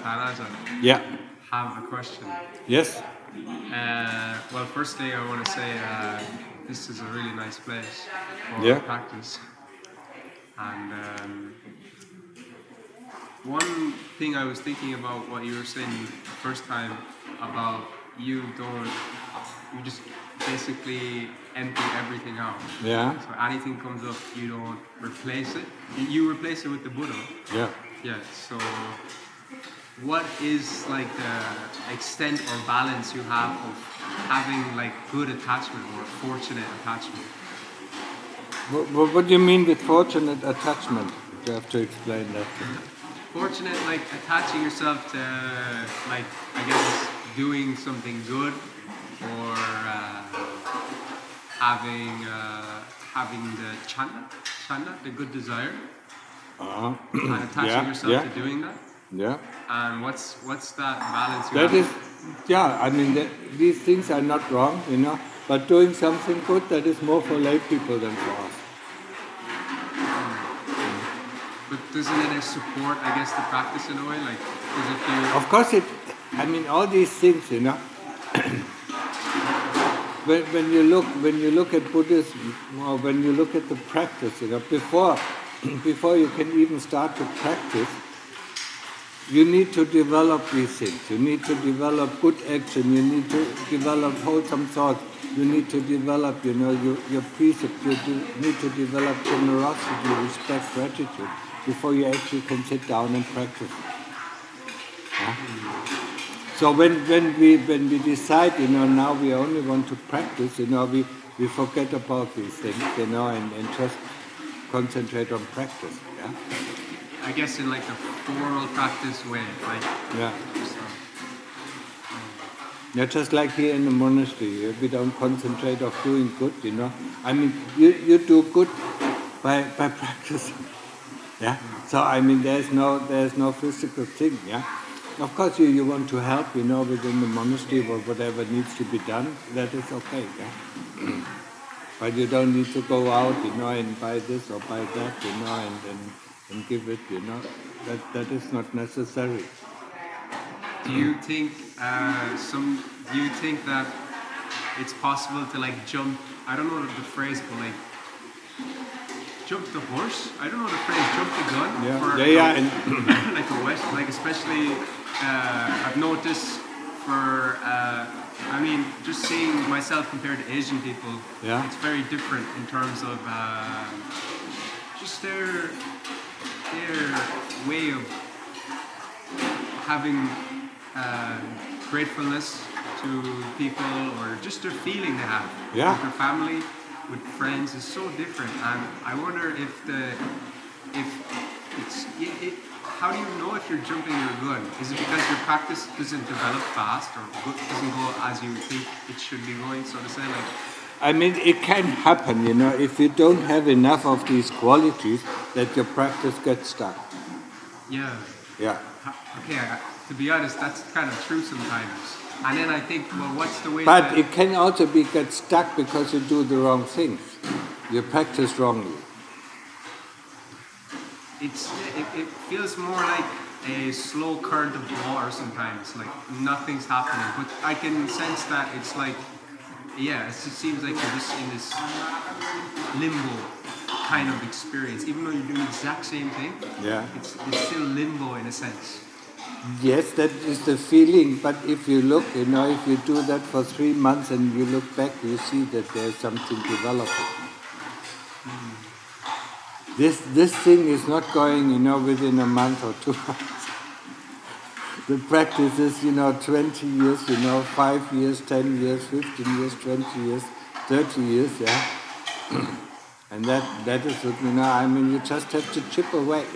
Tarajan, Yeah. have a question. Yes. Well, firstly, I want to say this is a really nice place for Yeah. practice. And one thing I was thinking about what you were saying the first time about you just basically empty everything out. Yeah. So anything comes up, you don't replace it. You replace it with the Buddha. Yeah. Yeah. So what is like the extent or balance you have of having like good attachment or fortunate attachment? What do you mean with fortunate attachment? You have to explain that. Fortunate, like attaching yourself to, like, I guess, doing something good, or having the chanda, the good desire, and attaching yourself to doing that. Yeah. And what's that balance you That have? is, yeah. I mean, these things are not wrong, But doing something good, that is more for lay people than for us. But doesn't it support, I guess, the practice in a way? Like, because if you... Of course I mean, all these things, when you look at Buddhism, or when you look at the practice, before you can even start to practice, you need to develop these things. You need to develop good action. You need to develop wholesome thoughts. You need to develop, your precepts. You need to develop generosity, respect, gratitude, before you actually can sit down and practice. Yeah? So when we decide, now we only want to practice, we forget about these things, and just concentrate on practice. Yeah. I guess in like a formal practice way, like... Yeah. Yeah, just like here in the monastery, we don't concentrate on doing good, I mean, you do good by practicing. Yeah. So I mean, there's no physical thing. Yeah. Of course, you want to help, within the monastery or whatever needs to be done. That is okay. Yeah. But you don't need to go out, and buy this or buy that, and give it. That is not necessary. Do you think that it's possible to like jump? I don't know the phrase, but like jump the horse. I don't know the phrase. Jump the gun. Yeah. And like a West, like especially I've noticed for I mean, just seeing myself compared to Asian people, it's very different in terms of just their way of having gratefulness to people, or just their feeling they have with their family, with friends, is so different. And I wonder how do you know if you're jumping your gun? Is it because your practice doesn't develop fast, or doesn't go as you think it should be going, so to say? Like, I mean, it can happen, if you don't have enough of these qualities, that your practice gets stuck. Yeah. Yeah. Okay, to be honest, that's kind of true sometimes. And then I think, well, what's the way? But it can also get stuck because you do the wrong things. You practice wrongly. It feels more like a slow current of water sometimes, like nothing's happening. But I can sense that it's like, it just seems like you're just in this limbo kind of experience. Even though you're doing the exact same thing, it's still limbo in a sense. Yes, that is the feeling, but if you look, if you do that for 3 months and you look back, you see that there's something developing. This thing is not going, within a month or 2 months. The practice is, 20 years, 5 years, 10 years, 15 years, 20 years, 30 years, And that is what, I mean, you just have to chip away,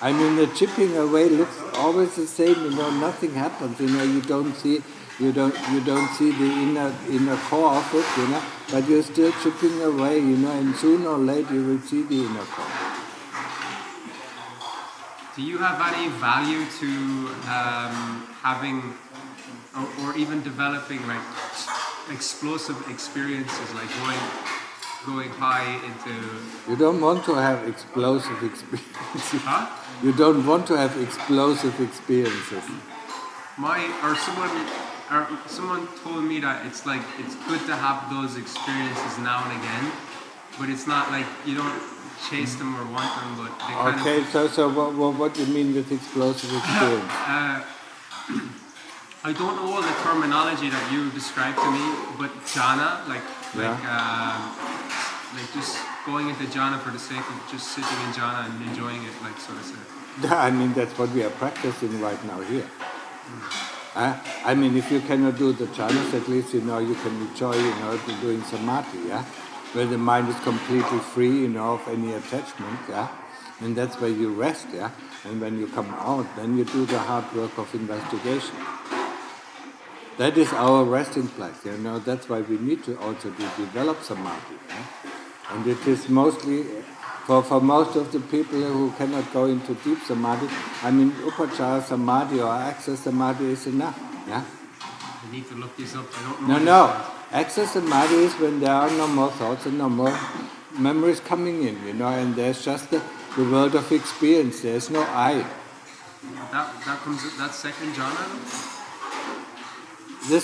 I mean, the chipping away looks always the same, nothing happens, you don't see the inner core of it, but you're still chipping away, and sooner or later you will see the inner core. Do you have any value to having or even developing like explosive experiences, like going going high into... You don't want to have explosive experiences. Huh? You don't want to have explosive experiences. Someone told me that it's like it's good to have those experiences now and again, but it's not like you don't chase them or want them, but they kind Okay, so what do you mean with explosive experience? I don't know all the terminology that you described to me, but jhana, like just going into jhana for the sake of just sitting in jhana and enjoying it, like so to say. I mean, that's what we are practicing right now here. I mean, if you cannot do the jhanas, at least you can enjoy doing samadhi, where the mind is completely free, of any attachment, and that's where you rest, and when you come out, then you do the hard work of investigation. That is our resting place, that's why we need to also develop samadhi, and it is mostly for most of the people who cannot go into deep samadhi. I mean, upachara samadhi or access samadhi is enough, I need to look this up. I don't know. No. Access samadhi is when there are no more thoughts and no more memories coming in, and there's just the world of experience. There's no I. That's second jhana? The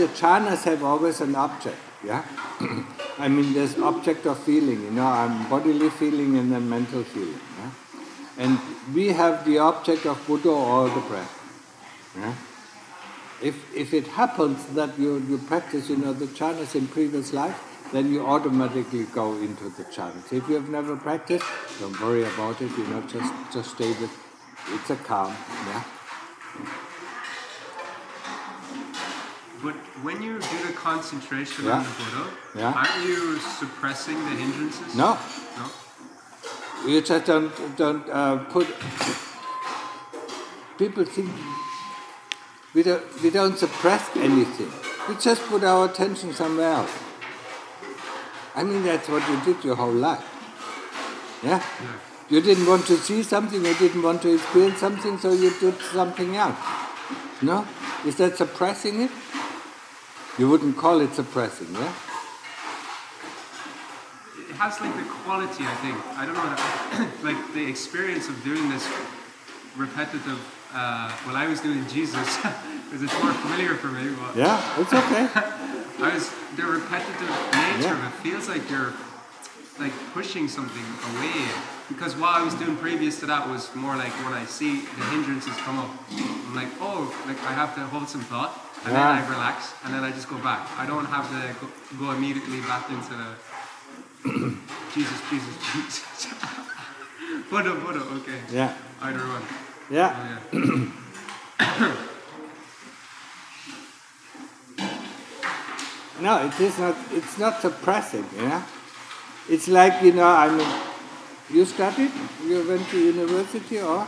jhanas have always an object, I mean, there's object of feeling, bodily feeling and then mental feeling, and we have the object of Buddha or the breath, If it happens that you practice, the jhanas in previous life, then you automatically go into the jhanas. If you have never practiced, don't worry about it, just stay with, it's a calm, But when you do the concentration on the Buddha, aren't you suppressing the hindrances? No. You just don't put... People think we don't suppress anything. We just put our attention somewhere else. I mean, that's what you did your whole life. Yeah? You didn't want to see something, you didn't want to experience something, so you did something else. No? Is that suppressing it? You wouldn't call it suppressing, yeah? It has like the quality, I think. I don't know, like the experience of doing this repetitive, I was doing Jesus, because it's more familiar for me. But yeah, it's okay. The repetitive nature of it feels like you're like pushing something away. Because what I was doing previous to that was more like when I see the hindrances come up, I'm like, I have to hold some thought, and then I relax, and then I just go back. I don't have to go immediately back into the Jesus. Buddha, okay. Yeah. Either one. Yeah. Oh, yeah. No, it's not suppressing, It's like, you studied? You went to university or?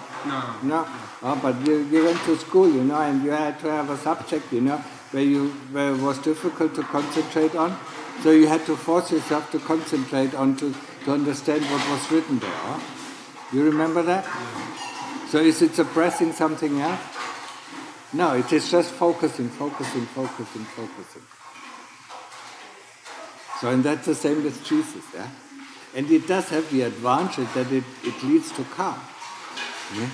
No. Oh, but you went to school, and you had to have a subject, where it was difficult to concentrate on. So you had to force yourself to concentrate on to understand what was written there. Huh? You remember that? Yeah. So is it suppressing something else? No, it is just focusing. So, and that's the same with Jesus, And it does have the advantage that it leads to calm. Yeah?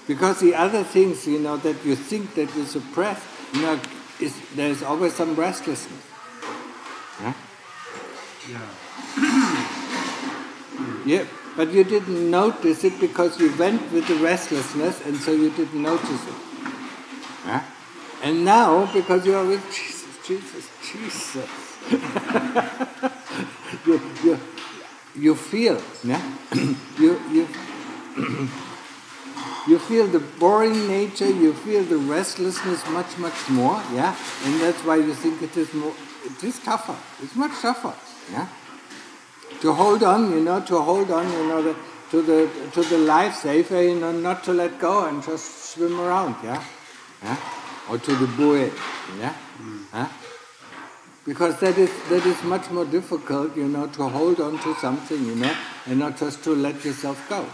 Because the other things, that you think that you suppress, there's always some restlessness. Yeah? Yeah, but you didn't notice it because you went with the restlessness and so you didn't notice it. Yeah? And now, because you are with Jesus, you feel, you feel the boring nature, you feel the restlessness much more, and that's why you think it is tougher. It's much tougher, To hold on, to the lifesaver, not to let go and just swim around, or to the buoy, Because that is much more difficult, to hold on to something, and not just to let yourself go.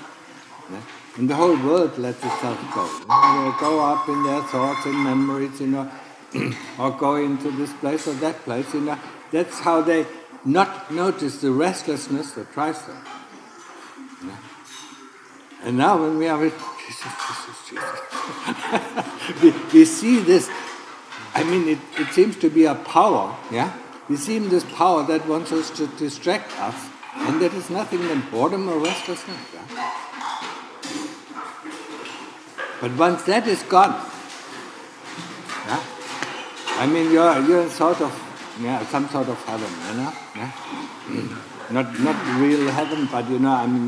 And the whole world lets itself go. They go up in their thoughts and memories, or go into this place or that place, That's how they not notice the restlessness that drives them. Yeah. And now when we are with Jesus, we see this, I mean, it seems to be a power, yeah? We see this power that wants us to distract us, and that is nothing but boredom or restlessness. Yeah? But once that is gone, yeah? I mean, you're in sort of, yeah, some sort of heaven, you know? Yeah? Not real heaven, but you know, I mean,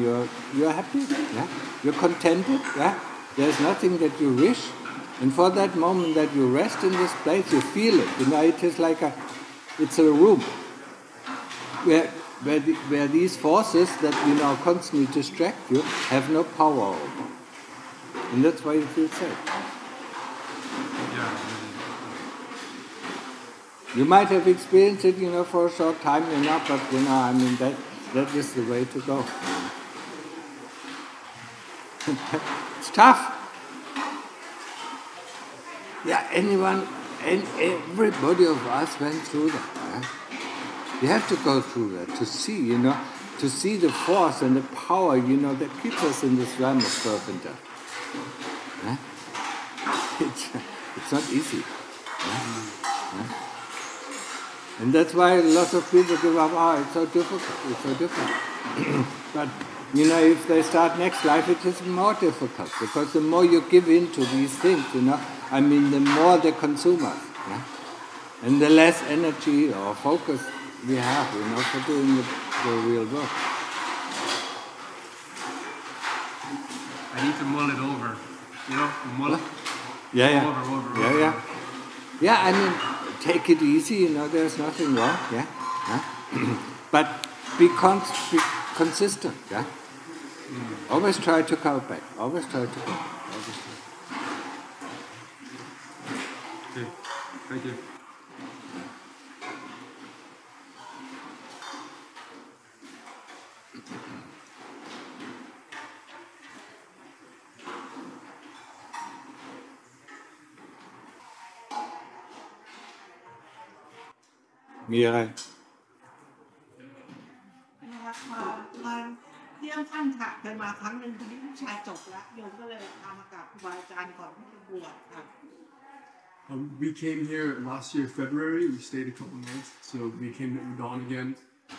you're happy, yeah? You're contented, yeah? There's nothing that you wish, and for that moment that you rest in this place, you feel it. You know, it is like it's a room where these forces that you know constantly distract you have no power over, and that's why you feel safe. Yeah. You might have experienced it, you know, for a short time, you know, but you know, I mean, that is the way to go. It's tough. Yeah, anyone and everybody of us went through that. Yeah? You have to go through that to see, you know, to see the force and the power, you know, that keeps us in this realm of birth and death. Yeah? It's not easy. Yeah? Yeah? And that's why lots of people give up, it's so difficult. But, you know, if they start next life, it is more difficult, because the more you give in to these things, you know, I mean, the more they consume us. Yeah? And the less energy or focus we have, you know, for doing the real work. I need to mull it over. You know, mull it. Yeah. Over. Yeah, I mean, take it easy, you know, there's nothing wrong, yeah? Yeah? But be consistent, yeah? Always try to come back, always try to go. Okay, thank you.มีอะไร นะครับมาเที่ยงท่านค่ะเคยมาครั้งหนึ่งทีนี้ลูกชายจบแล้วโยมก็เลยพามากราบครูบาอาจารย์ก่อนที่จะบวชครับ We came here last year, February. We stayed a couple months, so we came to Udon again.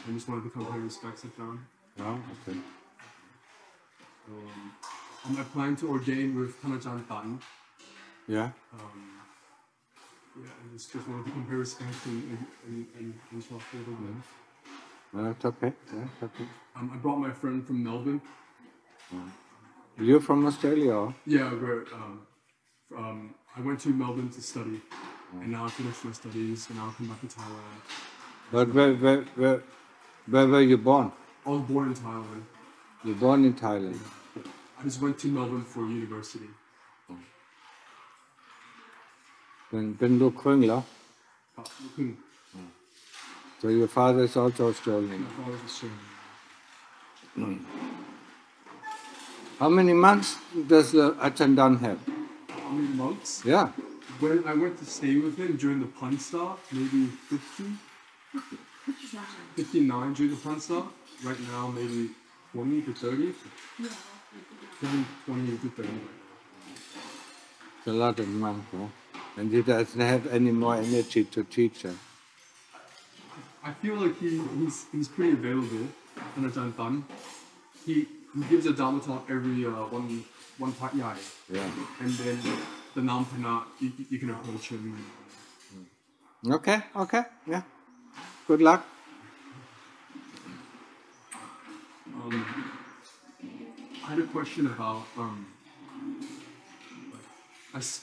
I just wanted to come pay respects I found. Oh, okay. So, I plan to ordain with Ajahn Martin. Yeah. Yeah, I just wanted to compare respects and talk a little bit. Well, it's okay. Yeah, it's okay. I brought my friend from Melbourne. You're from Australia, or? Yeah, I went to Melbourne to study, and now I finished my studies, and now I come back to Thailand. But where were you born? I was born in Thailand. You were born in Thailand. I just went to Melbourne for university. เป็นลูกครึ่งเหรอ My So your father is also Australian. father's Australian. How many months does Ajahn Dan have? How many months? Yeah. When I went to stay with him during the Pun stop, maybe 59 during the Pun stop. Right now, maybe 20 to 30. 20 to 30 right now. It's a lot of months, huh? And he doesn't have any more energy to teach them. I feel like he's pretty available in Ajahn Tan. He gives a Dhamma talk every one part yai. Yeah. And then the Nampana, you can approach him. Okay, yeah. Good luck. I had a question about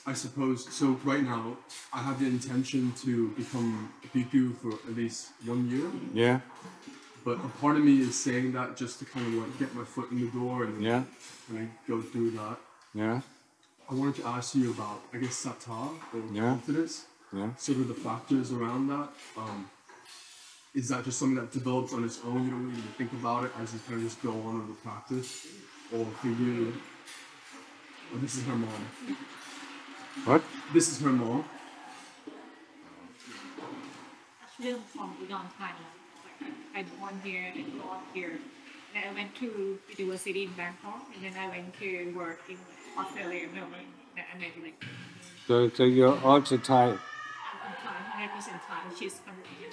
I suppose, so right now, I have the intention to become a bhikkhu for at least 1 year. Yeah. But a part of me is saying that just to kind of like get my foot in the door and Yeah. when I go through that. Yeah. I wanted to ask you about, I guess, sattva or Yeah. confidence. Yeah. Sort of the factors around that. Is that just something that develops on its own? You don't really think about it as you kind of just go on with the practice? Or for you, oh, this is her mom. What? This is her mom. เรื่องของอุดรธานี I born here and grew up here. And I went to university in Bangkok, and then I went to work in Australia, Melbourne, and then like. So you're also Thai. I'm Thai, 100% Thai. She's American.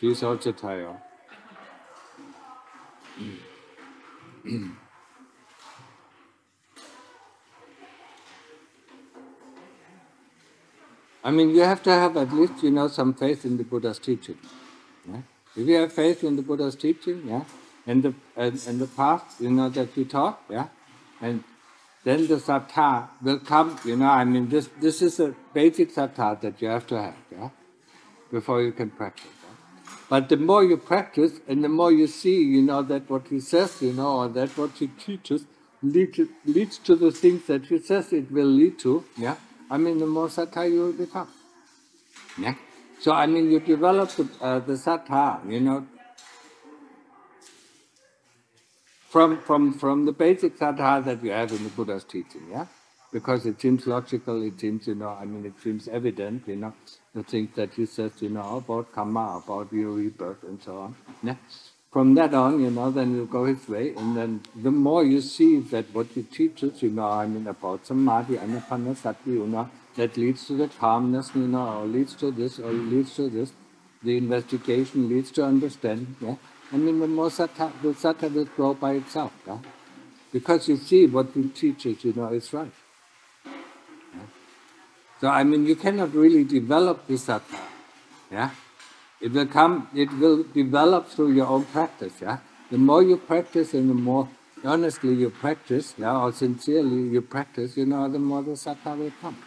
She's also Thai. Oh? I mean, you have to have at least, some faith in the Buddha's teaching. Yeah? If you have faith in the Buddha's teaching, yeah, and the path, that you taught, yeah, and then the sattva will come. I mean, this is a basic sattva that you have to have, yeah, before you can practice. Yeah? But the more you practice, and the more you see, that what he says, or that what he teaches leads to the things that he says it will lead to, yeah. I mean, the more sattva you will become. Yeah. So I mean, you develop the sattva, from the basic sattva that you have in the Buddha's teaching, yeah, because it seems logical. It seems, it seems evident, the things that he says, about karma, about your rebirth, and so on. Yeah. From that on, then you go his way, and then the more you see that what he teaches, about samadhi, anapanasati, that leads to the calmness, or leads to this, or leads to this, the investigation leads to understanding, yeah? I mean, the more sattva will grow by itself, yeah? Because you see what he teaches, is right. Yeah? So, I mean, you cannot really develop the sattva, yeah? It will develop through your own practice, yeah? The more you practice and the more honestly you practice, yeah, or sincerely you practice, the more the sattva will come.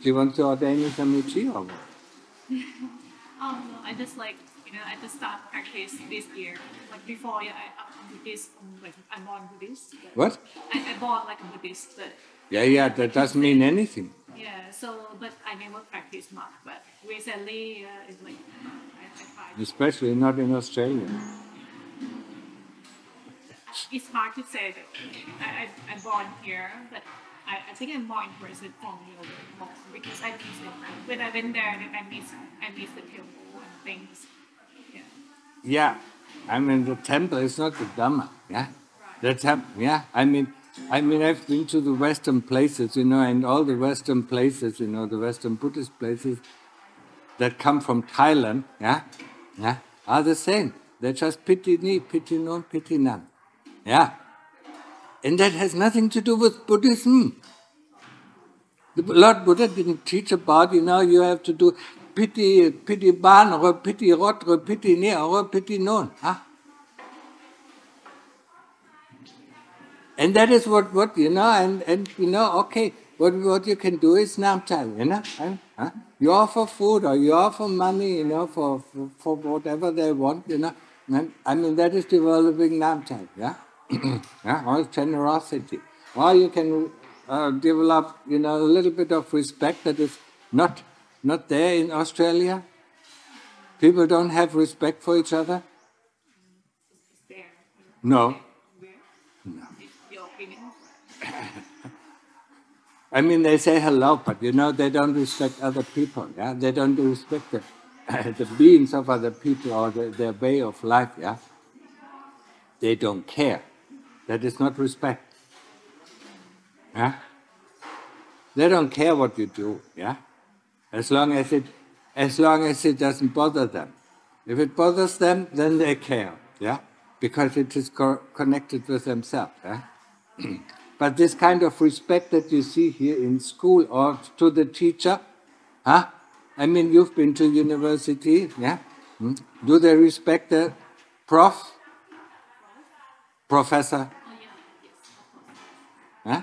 Do you want to ordain in Samichi or what? No, I just I just start practice this year. Like before, yeah, I'm Buddhist, I'm born Buddhist. What? I born like a Buddhist, but. Yeah, that doesn't mean anything. Yeah, but I never practice much. But recently, it's like I tried. Especially not in Australia. It's hard to say that I'm born here, but I think I'm more interested from more because I miss it. When I went there, then I miss the temple and things. Yeah. Yeah, I mean the temple is not the Dhamma. Yeah, the temple. Yeah, I mean I've been to the Western places, and all the Western places, the Western Buddhist places that come from Thailand, yeah, are the same. They're just piti ni, piti non, piti nan. Yeah. And that has nothing to do with Buddhism. The Lord Buddha didn't teach about, you have to do piti ban or piti rot or piti ne or piti non. Huh? And that is what okay, what you can do is namtal, You offer food or you offer money, for whatever they want, I mean, that is developing namtal, yeah? Yeah, or generosity. Or you can develop, a little bit of respect that is not there in Australia. People don't have respect for each other. No. No. I mean, they say hello, but they don't respect other people. Yeah, they don't respect the beings of other people or their way of life. Yeah, they don't care. That is not respect. Yeah, they don't care what you do. Yeah, as long as it doesn't bother them. If it bothers them, then they care. Yeah, because it is connected with themselves. Yeah. But this kind of respect that you see here in school or to the teacher, huh? I mean, you've been to university, yeah? Do they respect the professor? Oh, yeah, yes. Huh?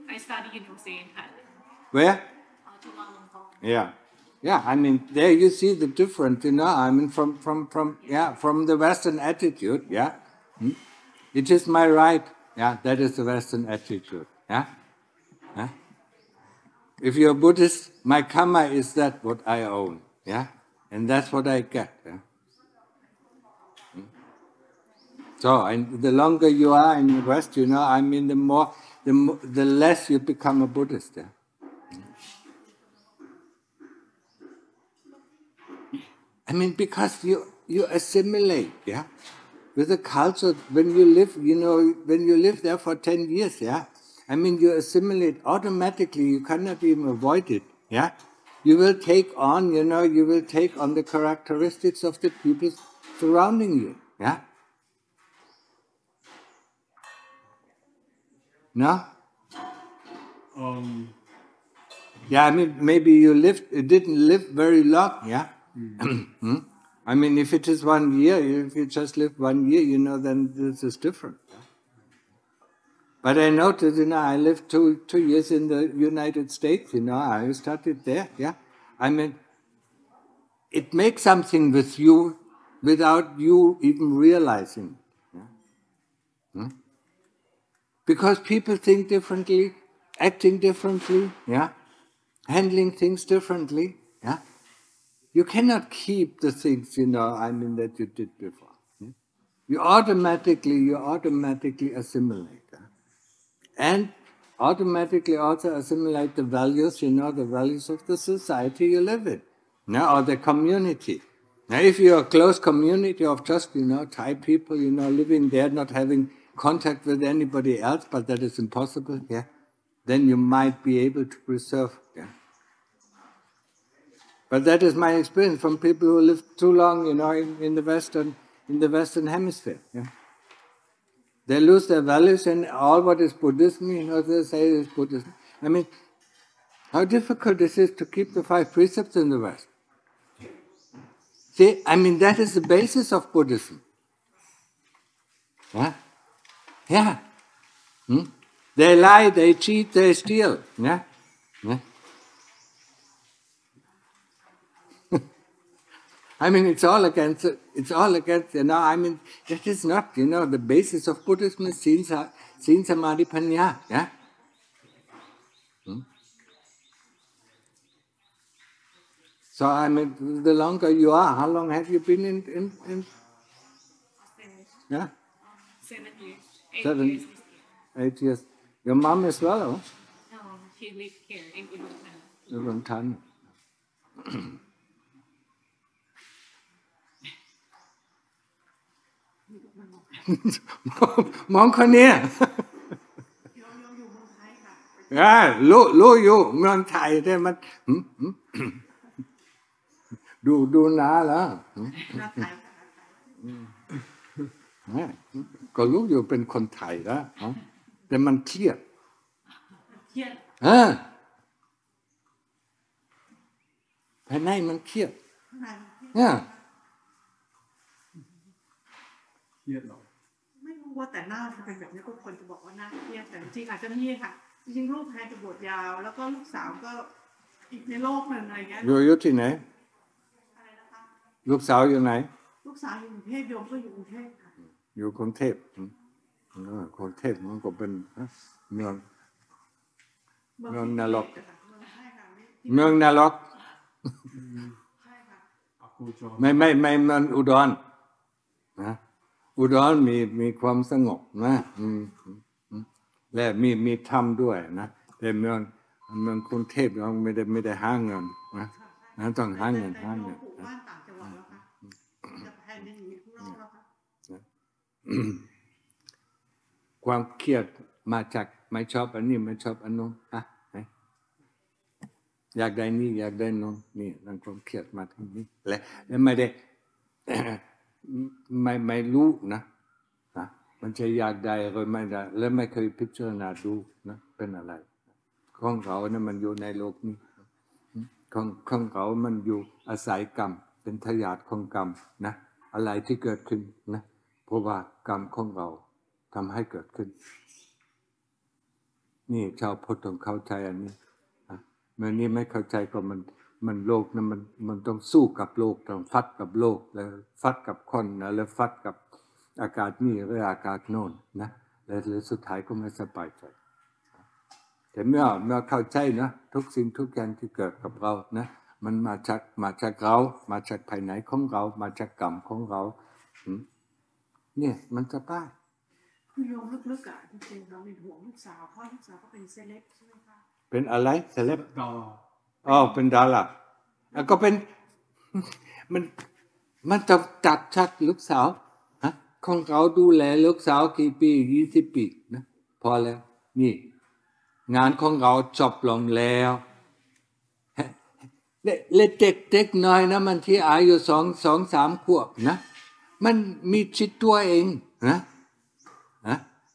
I study university in Thailand. Where? Khongtong. Yeah. Yeah, I mean, there you see the difference, I mean, from the Western attitude, yeah? It is my right. Yeah, that is the Western attitude. Yeah? Yeah? If you're a Buddhist, my karma is that what I own. Yeah? And that's what I get. Yeah? So, and the longer you are in the West, I mean, the less you become a Buddhist. Yeah? I mean, because you assimilate, yeah, with the culture. When you live, when you live there for 10 years, yeah, I mean, you assimilate automatically. You cannot even avoid it, yeah. You will take on, you will take on the characteristics of the people surrounding you, yeah. No? Yeah, I mean, maybe you didn't live very long, yeah? I mean, if it is 1 year, if you just live 1 year, then this is different. Yeah? But I noticed, I lived two years in the United States, I studied there, yeah? I mean, it makes something with you without you even realizing. Yeah? Because people think differently, acting differently, yeah? Handling things differently, yeah? You cannot keep the things, that you did before. Yeah? You automatically assimilate. Yeah? And automatically also assimilate the values, the values of the society you live in, or the community. Now, if you're a close community of just, Thai people, living there, not having contact with anybody else, but that is impossible, yeah, then you might be able to preserve, yeah. But that is my experience from people who live too long, in the Western Hemisphere. Yeah? They lose their values, and all what is Buddhism, they say is Buddhism. I mean, how difficult it is to keep the 5 precepts in the West. See, I mean, that is the basis of Buddhism. Yeah? Yeah. They lie, they cheat, they steal. Yeah? Yeah? I mean, it's all against, I mean, that is not, the basis of Buddhism is Sila, Samadhi, Panya, yeah? So, I mean, the longer you are, how long have you been in yeah? 7 years. 7, 8 years. 8 years. Your mom as well, No, she lived here in Udon. Udon. มองคนนี้อยู่เมืองไทยค่ะรู้อยู่เมืองไทยแต่มันดูน้าแล้วก็รู้อยู่เป็นคนไทยแล้วแต่มันเครียดภายในมันเครียดเครียดหรอไม่รู้ว่าแต่หน้าจะเป็นแบบนี้ก็คนจะบอกว่าหน้าเครียดแต่จริงอาจจะไม่ใช่ค่ะจริงๆลูกแพรจะบวชยาวแล้วก็ลูกสาวก็อีกในโลกหนึ่งอะไรเงี้ยอยู่ที่ไหนอะไรนะคะลูกสาวอยู่ไหนลูกสาวอยู่กรุงเทพโยมก็อยู่กรุงเทพค่ะอยู่กรุงเทพกรุงเทพมันก็เป็นเมืองนรกเมืองนรกไม่มันอุดรนะอุดรมีความสงบนะและมีธรรมด้วยนะแต่เมืองกรุงเทพเราไม่ได้หาเงินนะต้องหาเงินบ้านต่างจังหวัดแล้วค่ะจะแพนอย่างนี้ข้างนอกแล้วค่ะความเครียดมาจากไม่ชอบอันนี้ไม่ชอบอันนู้นอยากได้นี่อยากได้นู้นนี่นั่นความเครียดมาที่นี่และไม่ได้ไม่รู้นะมันจะอยากได้ก็ไม่ได้และไม่เคยพิจารณาดูนะเป็นอะไรของเขาเนี่ยมันอยู่ในโลกนี้ของเขามันอยู่อาศัยกรรมเป็นทายาทของกรรมนะอะไรที่เกิดขึ้นนะเพราะว่ากรรมของเราทำให้เกิดขึ้นนี่ชาวพุทธต้องเข้าใจอันนี้เมื่อนี้ไม่เข้าใจก็มันโลกนะมันต้องสู้กับโลกต้องฟัดกับโลกแล้วฟัดกับคนนะแล้วฟัดกับอากาศนี่หรืออากาศโน่นนะแล้วสุดท้ายก็ไม่สบายใจแต่เมื่อเข้าใจนะทุกสิ่งทุกอย่างที่เกิดกับเรานะมันมาจากเรามาจากภายในของเรามาจากกรรมของเราเนี่ยมันสบายคือโยมลึกๆอ่ะจริงๆเราเป็นห่วงลูกสาวเพราะลูกสาวก็เป็นเซเลบใช่ไหมคะเป็นอะไรเซเลบดาราเป็นดาราก็เป็นมัน มันจะจัดชัดลูกสาวของเขาดูแลลูกสาวกี่ปี20 ปีนะพอแล้วนี่งานของเราจบลงแล้วเด็กน้อยนะมันที่อายุ2-3 ขวบนะมันมีจิตตัวเองนะ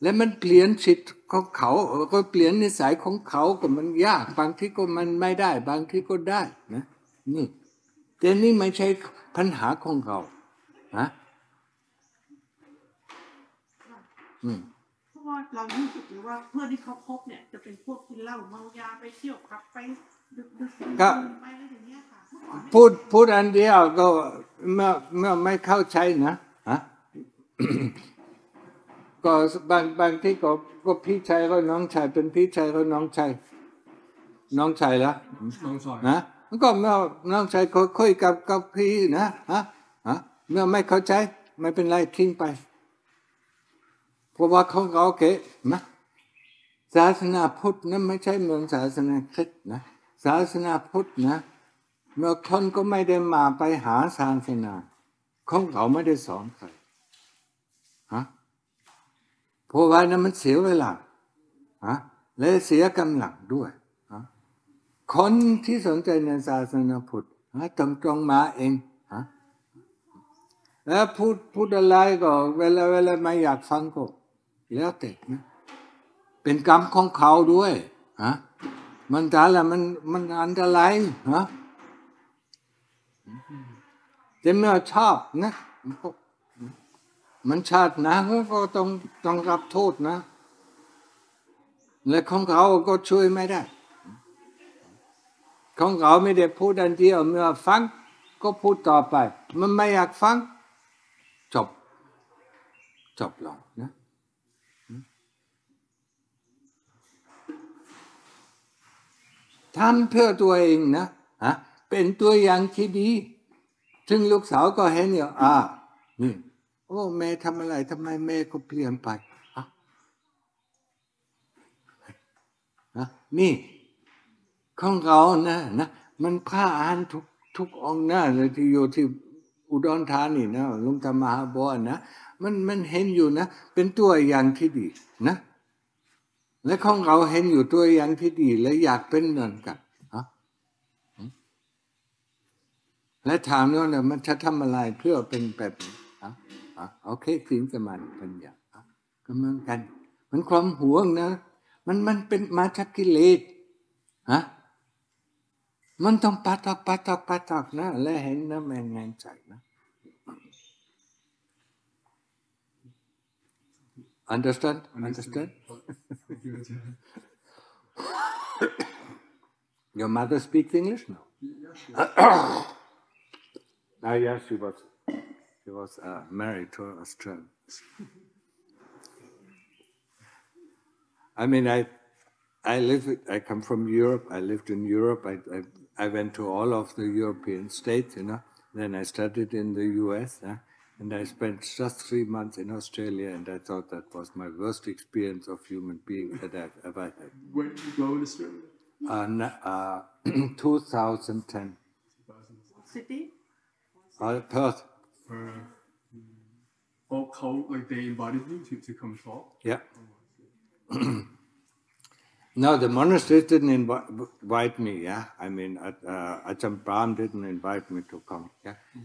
และมันเปลี่ยนจิตของเขาก็เปลี่ยนนิสัยของเขาก็มันยากบางทีก็มันไม่ได้บางทีก็ได้นะนี่แต่นี่ไม่ใช่ปัญหาของเราเพราะว่าเรารู้สึกเลยว่าเพื่อนที่เขาคบเนี่ยจะเป็นพวกกินเหล้าเมายาไปเที่ยวขับไปดึกไปอะไรอย่างเงี้ยค่ะพูดอันเดียวก็เมื่อไม่เข้าใจนะก็บางที่ก็พี่ชายก็น้องชายเป็นพี่ชายก็น้องชายละนะก็เมื่อน้องชายคุยกับพี่นะเมื่อไม่เข้าใจไม่เป็นไรทิ้งไปเพราะว่าของเราโอเคนะศาสนาพุทธนั้นไม่ใช่เหมือนศาสนาคริสต์นะศาสนาพุทธนะเมื่อคนก็ไม่ได้มาไปหาศาสนาของเราไม่ได้สอนใครเพราะว่านั้นมันเสียเวลาและเสียกำลังด้วยคนที่สนใจในศาสนาพุทธต้องมาเองแล้วพูดอะไรก็เวลาไม่อยากฟังก็แล้วแต่นะเป็นกรรมของเขาด้วยมันแต่ละมันอันตรายแต่เมื่อชอบนะมันชาตินะก็ต้องรับโทษนะและของเขาก็ช่วยไม่ได้ของเขาไม่ได้พูดอันเดียวเมื่อฟังก็พูดต่อไปมันไม่อยากฟังจบลงนะทำเพื่อตัวเองนะเป็นตัวอย่างที่ดีถึงลูกสาวก็เห็นอยู่นี่โอ้แม่ทำอะไรทำไมแม่ก็เปลี่ยนไปนี่ของเรานะมันพระอรหันต์ทุกองค์นะเลยที่อยู่ที่อุดรธานีนะหลวงตามหาบัวนะมันเห็นอยู่นะเป็นตัวอย่างที่ดีนะและของเราเห็นอยู่ตัวอย่างที่ดีและอยากเป็นเหมือนกันและถามว่าเนี่ยมันจะทำอะไรเพื่อเป็นแบบนี้โอเคทิ้งสมาธิปัญญาก็เหมือนกันมันความหวงนะมันเป็นมาจากกิเลสมันต้องปัดออกนะและเห็นนะแม่งานใจนะ Understand? Your mother speaks English now? Yes, she was married to an Australian. I mean, I come from Europe. I lived in Europe. I went to all of the European states, Then I studied in the US, and I spent just 3 months in Australia, and I thought that was my worst experience of human being that I've ever had. When did you go in Australia? 2010. City? Perth. Like they invited you to come talk? Yeah. No, the monastery didn't invite me, I mean, Ajahn Martin didn't invite me to come,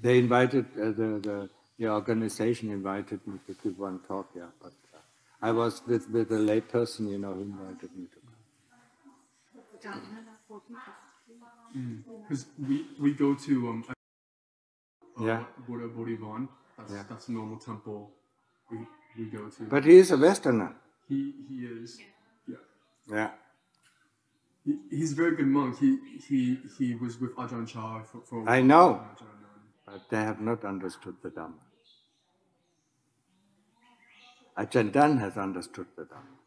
They invited, the organization invited me to give one talk, but I was with a lay person, who invited me to come. Because we go to Buddha Bodhivan. That's a normal temple we go to. But he is a Westerner. He is. Yeah. He's a very good monk. He was with Ajahn Chah for I know, but they have not understood the Dhamma. Ajahn Dan has understood the Dhamma.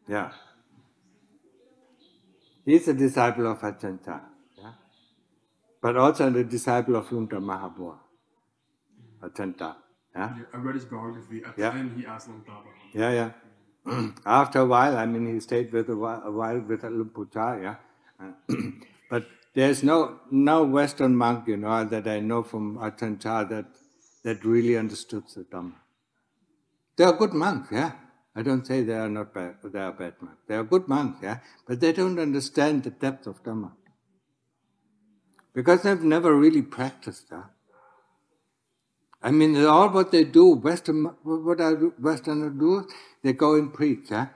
Yeah. He's a disciple of Ajahn Chah, but also the disciple of Lungta Mahabua, Ajahn Chah. I read his biography. At the end, he asked Lungta. Yeah. After a while, I mean, he stayed with a while with Lumpucha, but There's no Western monk, that I know from Ajahn Chah that really understood the Dhamma. They are good monks, yeah. I don't say they are not bad, they are bad monks. They are good monks, yeah, but they don't understand the depth of Dhamma. Because they've never really practiced, yeah. I mean, all what they do, Westerners do, they go and preach, yeah.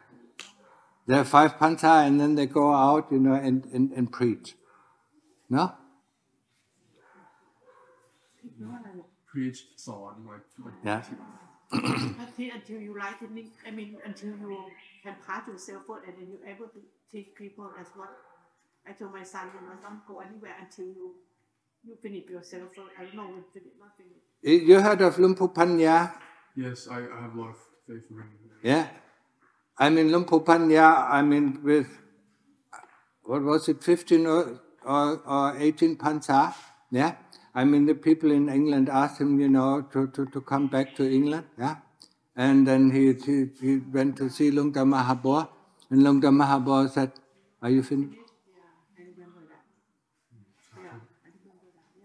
They have 5 pancha and then they go out, and preach. No? Preach, song, like Yeah. Until you like it, I mean, until you can pass yourself first and then you're able to teach people as what I told my son, don't go anywhere until you finish yourself first. I don't know when finish, not finish. You heard of Lumpu Panya? Yes, I have a lot of faith in him. Yeah. I mean, Lumpu Panya, with, what was it, 15 or 18 pancha? Yeah. The people in England asked him, to come back to England, yeah. And then he went to see Lungta Mahabor, and Lungta Mahabor said, "Are you finished?"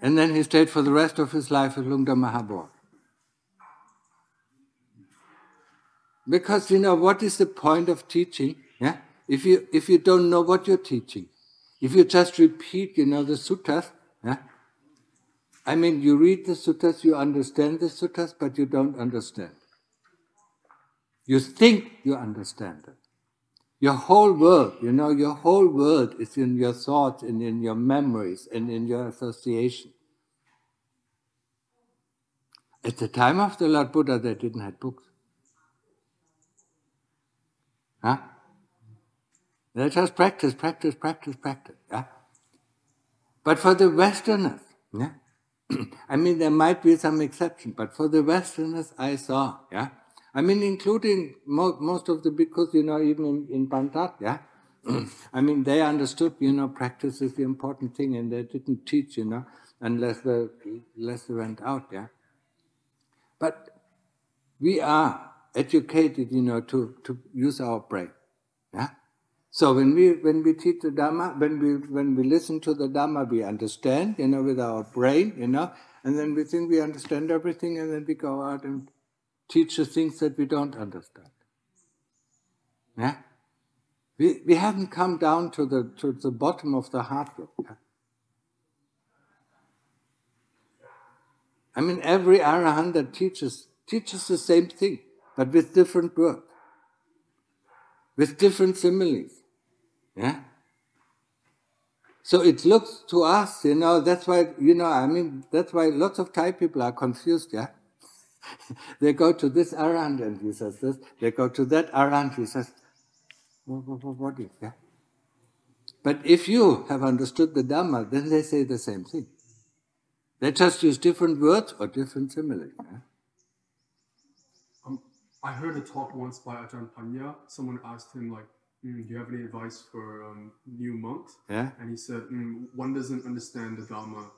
And then he stayed for the rest of his life with Lungta Mahabor. Because, what is the point of teaching, yeah? If you don't know what you're teaching, if you just repeat, the suttas, yeah? You read the suttas, you understand the suttas, but you don't understand. You think you understand it. Your whole world, your whole world is in your thoughts and in your memories and in your association. At the time of the Lord Buddha, they didn't have books. Huh? They just practice, yeah? But for the Westerners, yeah? There might be some exception, but for the Westerners I saw, yeah? Including most of the bhikkhus, even in Pantat, yeah? They understood, practice is the important thing, and they didn't teach, unless they went out, yeah? But we are educated, to use our brain, yeah? So when we teach the Dhamma, when we listen to the Dhamma, we understand, with our brain, and then we think we understand everything, and then we go out and teach the things that we don't understand. Yeah, we haven't come down to the bottom of the heart yet. Yeah? Every Arahant that teaches the same thing, but with different words, with different similes. Yeah. So it looks to us, that's why, that's why lots of Thai people are confused, yeah? They go to this Arahant and he says this, they go to that Arahant, he says, what is, yeah? But if you have understood the Dhamma, then they say the same thing. They just use different words or different similes. Yeah? I heard a talk once by Ajahn Panya. Someone asked him, like, do you have any advice for new monks? Yeah. And he said, one doesn't understand the Dhamma.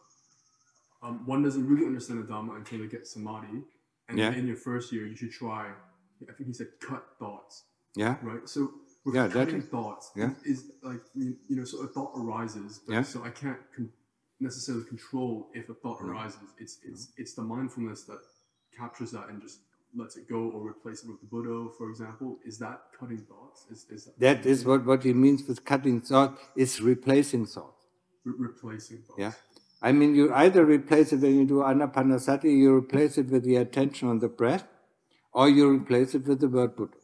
One doesn't really understand the Dhamma until they get samadhi. And in your first year, you should try, I think he said, cut thoughts. Yeah. Right? So with cutting thoughts, is like, so a thought arises, but so I can't necessarily control if a thought arises. It's the mindfulness that captures that and just lets it go, or replace it with the Buddha, for example. Is that cutting thoughts? That is what he means with cutting thought, is replacing thought. Replacing thoughts. Yeah. You either replace it when you do anapanasati, you replace it with the attention on the breath, or you replace it with the word Buddha.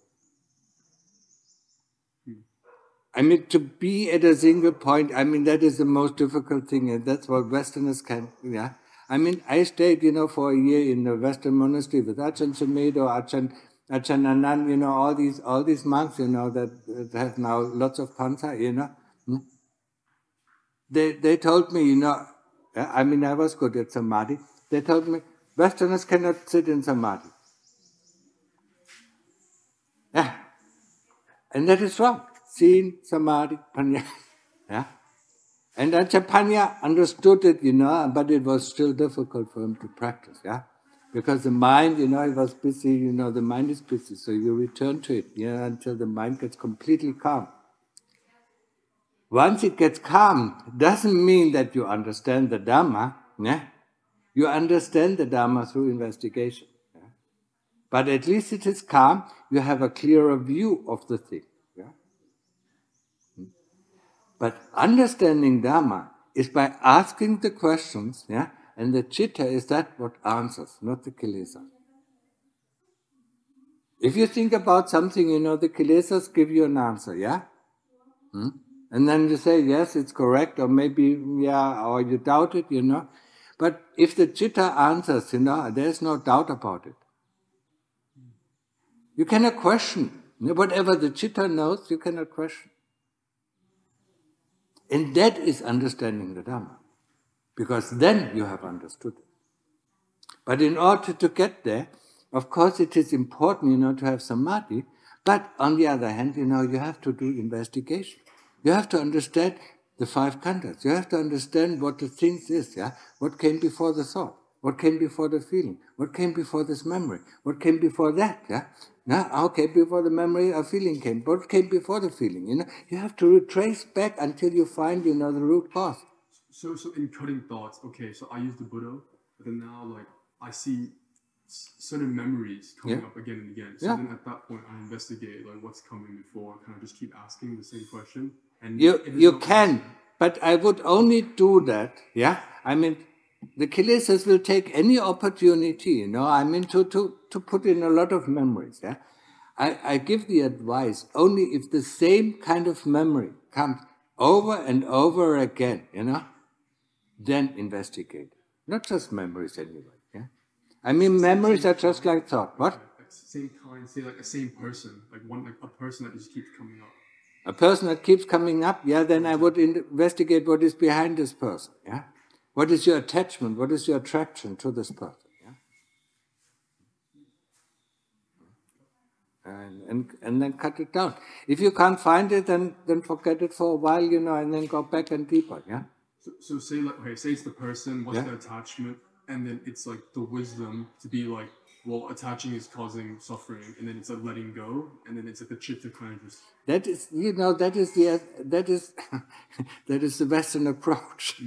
To be at a single point, that is the most difficult thing, and that's what Westerners can, yeah. I stayed, for a year in the Western monastery with Ajahn Sumedho, Ajahn Anand, all these monks, that have now lots of pancha, They told me, I was good at samadhi. They told me, Westerners cannot sit in samadhi. Yeah. And that is wrong. Seen, samadhi, panya. Yeah. And Ajahn Panya understood it, but it was still difficult for him to practice, yeah? Because the mind, he was busy, the mind is busy, so you return to it, until the mind gets completely calm. Once it gets calm, doesn't mean that you understand the Dhamma. Yeah? You understand the Dhamma through investigation. Yeah? But at least it is calm, you have a clearer view of the thing. Yeah? But understanding Dhamma is by asking the questions, yeah? And the chitta is that what answers, not the kilesas. If you think about something, the kilesas give you an answer, yeah? And then you say, yes, it's correct, or maybe, yeah, or you doubt it, But if the chitta answers, there's no doubt about it. You cannot question. Whatever the chitta knows, you cannot question. And that is understanding the Dhamma. Because then you have understood it. But in order to get there, of course it is important, to have samadhi, but on the other hand, you have to do investigation. You have to understand the 5 khandhas. You have to understand what the things is, yeah? What came before the thought? What came before the feeling? What came before this memory? What came before that, yeah? Now, okay, before the memory, a feeling came. What came before the feeling, You have to retrace back until you find, the root cause. So in cutting thoughts, okay, so I use the Buddha, but then now, like, I see certain memories coming up again and again. So then at that point, I investigate, like, what's coming before, kind of just keep asking the same question. And you can, but I would only do that, yeah? I mean, the kilesas will take any opportunity, to put in a lot of memories, yeah? I give the advice only if the same kind of memory comes over and over again, then investigate. Not just memories anyway, yeah? I mean, memories are just like thought. What? Like same kind, say like a same person, like a person that just keeps coming up. A person that keeps coming up, yeah, then I would investigate what is behind this person, yeah? What is your attachment? What is your attraction to this person, yeah? And then cut it down. If you can't find it, then forget it for a while, and then go back and deeper, yeah? So say like, okay, say it's the person, what's the attachment, and then it's like the wisdom to be like, well, attaching is causing suffering, and then it's like letting go, and then it's like the chitta kind of just. That is, that is the Western approach.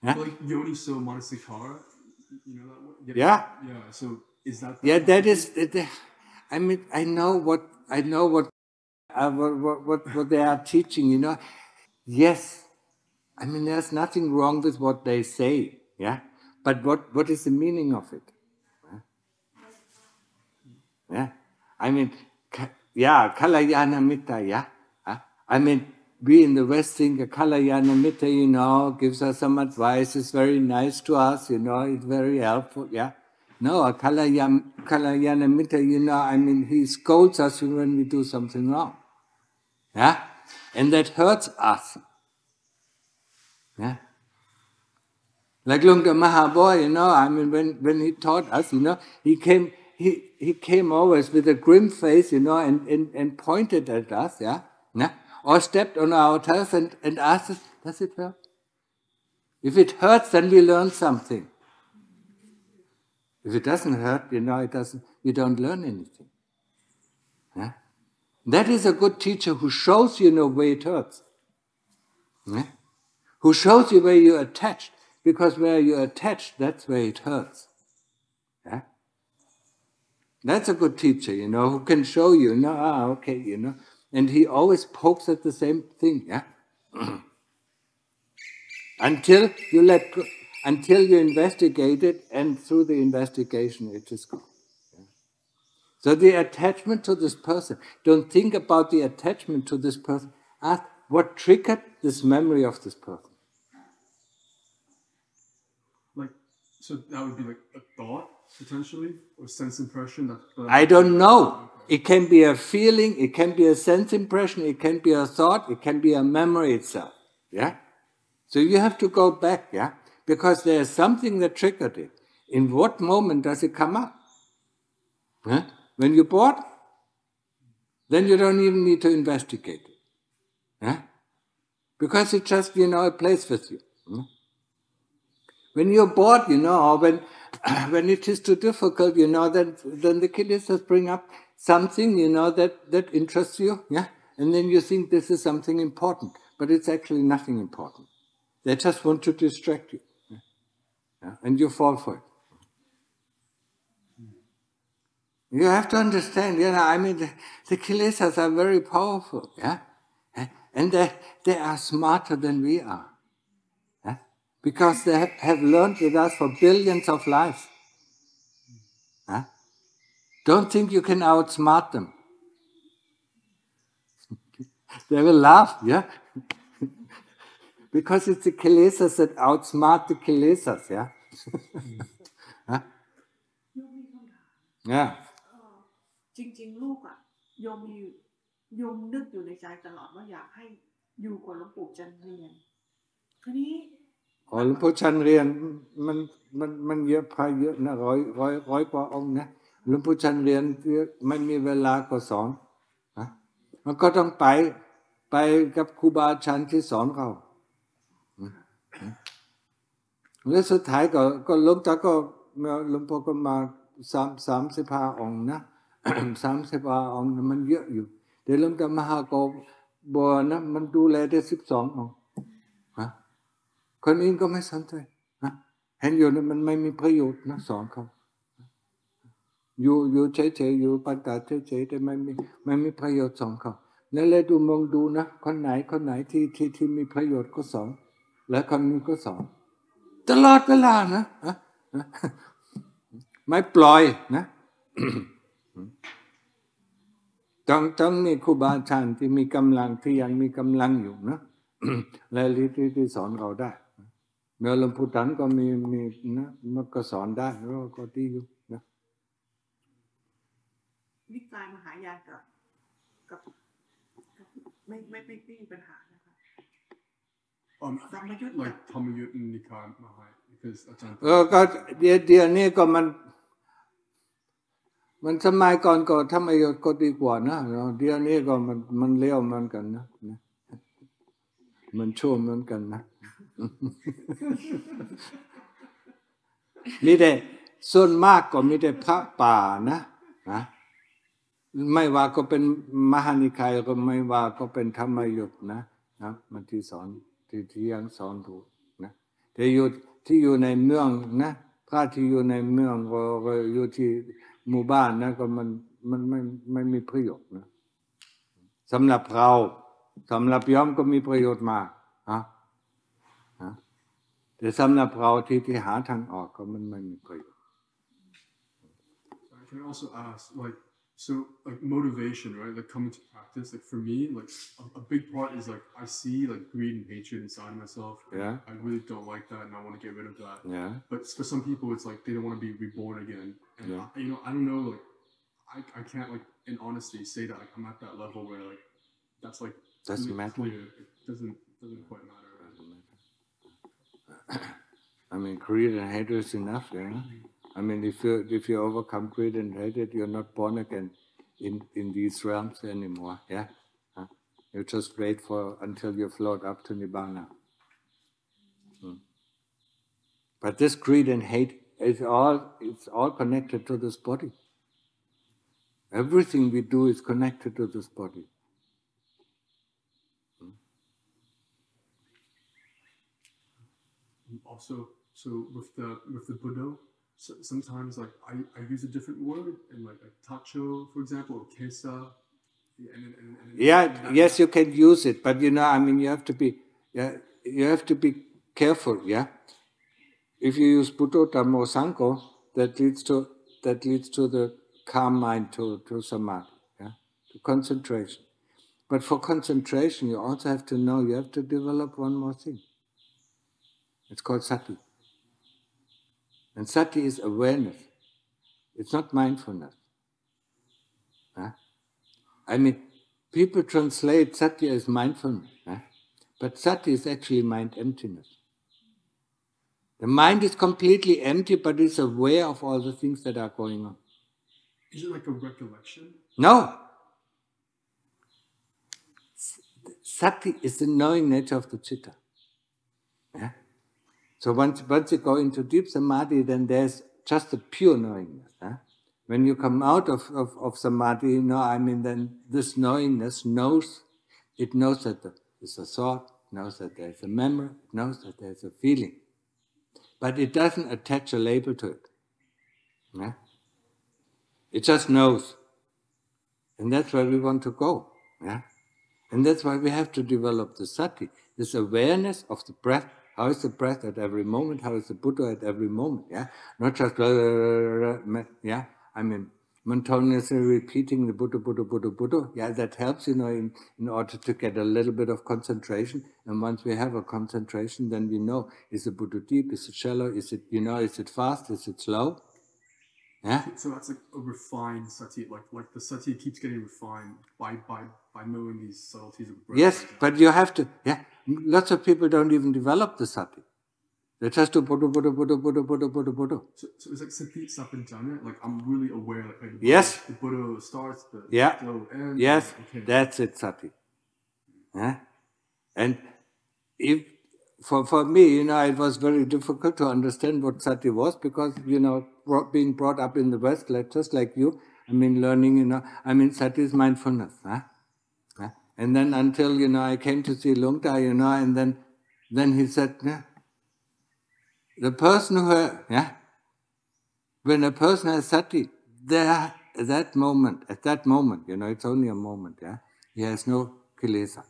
Yeah? Like Yoni so Manasikara, you know that one? Yeah. Yeah. So is that? Yeah, that is. I mean, I know what they are teaching. Yes, I mean, there's nothing wrong with what they say. Yeah, but what is the meaning of it? Yeah, I mean, Kalayana Mitta, yeah? I mean, we in the West think a Kalayana Mitta, gives us some advice, is very nice to us, it's very helpful, yeah? No, a Kalayana Mitta, I mean, he scolds us when we do something wrong, yeah? And that hurts us, yeah? Like Lungta Mahaboy, I mean, when he taught us, he came always with a grim face, and pointed at us, yeah? Or stepped on our toes and asked us, does it hurt? If it hurts, then we learn something. If it doesn't hurt, we don't learn anything. Yeah? That is a good teacher who shows you where it hurts. Yeah? Who shows you where you're attached. Because where you're attached, that's where it hurts. Yeah? That's a good teacher, who can show you, okay, and he always pokes at the same thing, yeah? Until you let go, until you investigate it, and through the investigation it is gone. Yeah? So the attachment to this person, don't think about the attachment to this person, ask what triggered this memory of this person. So that would be like a thought, potentially, or sense impression? I don't know. Okay. It can be a feeling, it can be a sense impression, it can be a thought, it can be a memory itself. Yeah? So you have to go back, yeah? Because there is something that triggered it. In what moment does it come up? Huh? When you're bored? Then you don't even need to investigate it. Yeah? Because it just, it plays with you. When you're bored, or when it is too difficult, then the kilesas bring up something, that interests you, yeah? And then you think this is something important. but it's actually nothing important. They just want to distract you. Yeah? And you fall for it. You have to understand, the kilesas are very powerful, yeah? And they are smarter than we are. Yeah? Because they have learned with us for billions of lives. Yeah? Don't think you can outsmart them. They will laugh, yeah? Because it's the kilesas that outsmart the kilesas, yeah? Huh? Yeah. จริงๆลูกอ่ะโยมนึกอยู่ในใจตลอดว่าอยากให้อยู่กับหลวงปู่จันเรียนทีนี้หลวงปู่จันเรียนมันเยอะพายเยอะนะร้อยกว่าองค์นะหลวงปู่จันเรียนไม่มีเวลาก็สอนนะมันก็ต้องไปกับครูบาอาจารย์ที่สอนเราแล้วสุดท้ายก็หลวงตาก็หลวงพ่อก็มา35 องค์นะ 35 องค์มันเยอะอยู่เดี๋ยวหลวงตามหาก็บัวนะมันดูแลได้12 องค์คนอื่นก็ไม่สนใจเห็นอยู่นะมันไม่มีประโยชน์นะสอนเขาอยู่เฉยๆอยู่ปฏิบัติเฉยๆแต่ไม่มีประโยชน์สอนเขาแล้วเลยมองดูนะคนไหนที่มีประโยชน์ก็สอนและคนนี้ก็สอนตลอดเวลานะไม่ปล่อยนะต้องมีครูบาอาจารย์ที่มีกำลังที่ยังมีกำลังอยู่นะและที่สอนเราได้เมื่อหลวงปู่ตันก็มีนะมันก็สอนได้แล้วก็ดีอยู่นะนิกายมหายานกับไม่มีปัญหานะคะlike Dhamma Yutt and Nikaya Mahaya because ก็เดี๋ยวนี้ก็มันสมัยก่อนก็ธรรมยุทธ์ก็ดีกว่านะเดี๋ยวนี้ก็มันเลี้ยวเหมือนกันนะมันชั่วเหมือนกันนะมีแต่ส่วนมากก็มีแต่พระป่านะไม่ว่าก็เป็นมหานิกายก็ไม่ว่าก็เป็นธรรมยุทธ์นะมันที่สอนที่ยังสอนถูกนะแต่อยู่ในเมืองนะพระที่อยู่ในเมืองก็อยู่ที่หมู่บ้านนะก็มันไม่มีประโยชน์นะสำหรับเราสำหรับโยมก็มีประโยชน์มากแต่สำหรับเราที่หาทางออกก็มันไม่มีประโยชน์ I can also ask like motivation, right? Like coming to practice, like for me, like a big part is like I see like greed and hatred inside myself. Yeah. I really don't like that, and I want to get rid of that. Yeah. But for some people, it's like they don't want to be reborn again. And I don't know, like I can't like in honesty say that like I'm at that level where like that's like doesn't matter. Clear. It doesn't quite matter. I mean, greed and hatred is enough, yeah. I mean, if you overcome greed and hatred, you're not born again in these realms anymore. Yeah, you just wait until you float up to Nibbana. But this greed and hate it's all connected to this body. Everything we do is connected to this body. Also, so with the Buddha. So sometimes like I use a different word and like tacho, for example, or kesa. Yes, you can use it, but I mean, you have to be careful. Yeah, if you use Buddha, Dhammo, Sangho, that leads to the calm mind, to samadhi, yeah, to concentration. But for concentration, you also have to know. You have to develop one more thing. It's called sati. And sati is awareness. It's not mindfulness. I mean, people translate sati as mindfulness. But sati is actually mind emptiness. The mind is completely empty, but it's aware of all the things that are going on. Is it like a recollection? No. Sati is the knowing nature of the citta. Yeah? So once you go into deep samadhi, then there's just a pure knowingness. When you come out of samadhi, I mean, then this knowingness knows that there's a thought, it knows that there's a memory, it knows that there's a feeling. But it doesn't attach a label to it. Yeah? It just knows. And that's where we want to go. Yeah? And that's why we have to develop the sati, this awareness of the breath. How is the breath at every moment? How is the Buddha at every moment? Yeah, not just yeah. I mean, monotonously repeating the Buddha, Buddha, Buddha, Buddha. Yeah, that helps, in order to get a little bit of concentration. And once we have a concentration, then we know: is the Buddha deep? Is it shallow? Is it is it fast? Is it slow? Yeah. So that's like a refined sati, like the sati keeps getting refined by knowing these subtleties of breath. Yes, but you have to. Yeah, lots of people don't even develop the sati. They just do Buddha, Buddha, Buddha, Buddha, Buddha, Buddha, Buddha. So it's like sati sapanjana. Like I'm really aware. Like yes. The Buddha starts. The yeah. flow ends. Yes, okay. That's it, sati. Yeah, and if. For me, it was very difficult to understand what sati was because, being brought up in the West, just like you, learning, sati is mindfulness. Huh? Huh? And then until, I came to see Lungta, and then he said, the person who, when a person has sati, at that moment, it's only a moment, he has no kilesa.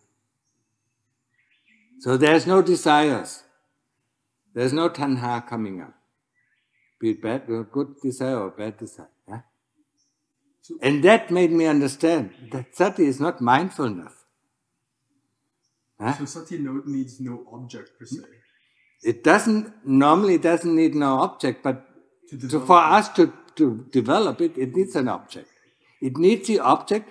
So there's no desires. There's no tanha coming up. Be it bad or good desire or bad desire. Yeah? And that made me understand that sati is not mindfulness. Huh? So sati needs no object per se. It normally doesn't need no object, but for us to develop it, it needs an object. It needs the object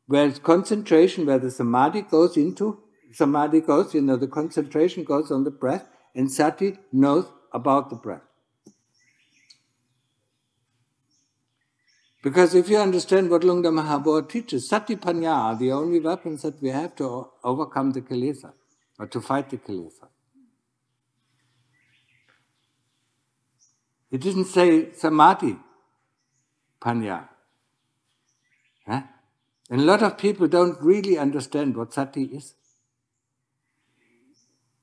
where concentration, where the samadhi goes into. Samadhi goes, the concentration goes on the breath, and sati knows about the breath. Because if you understand what Lungta Mahabodhi teaches, sati panya are the only weapons that we have to overcome the kilesa, or to fight the kilesa. It didn't say samadhi panya. Huh? And a lot of people don't really understand what sati is.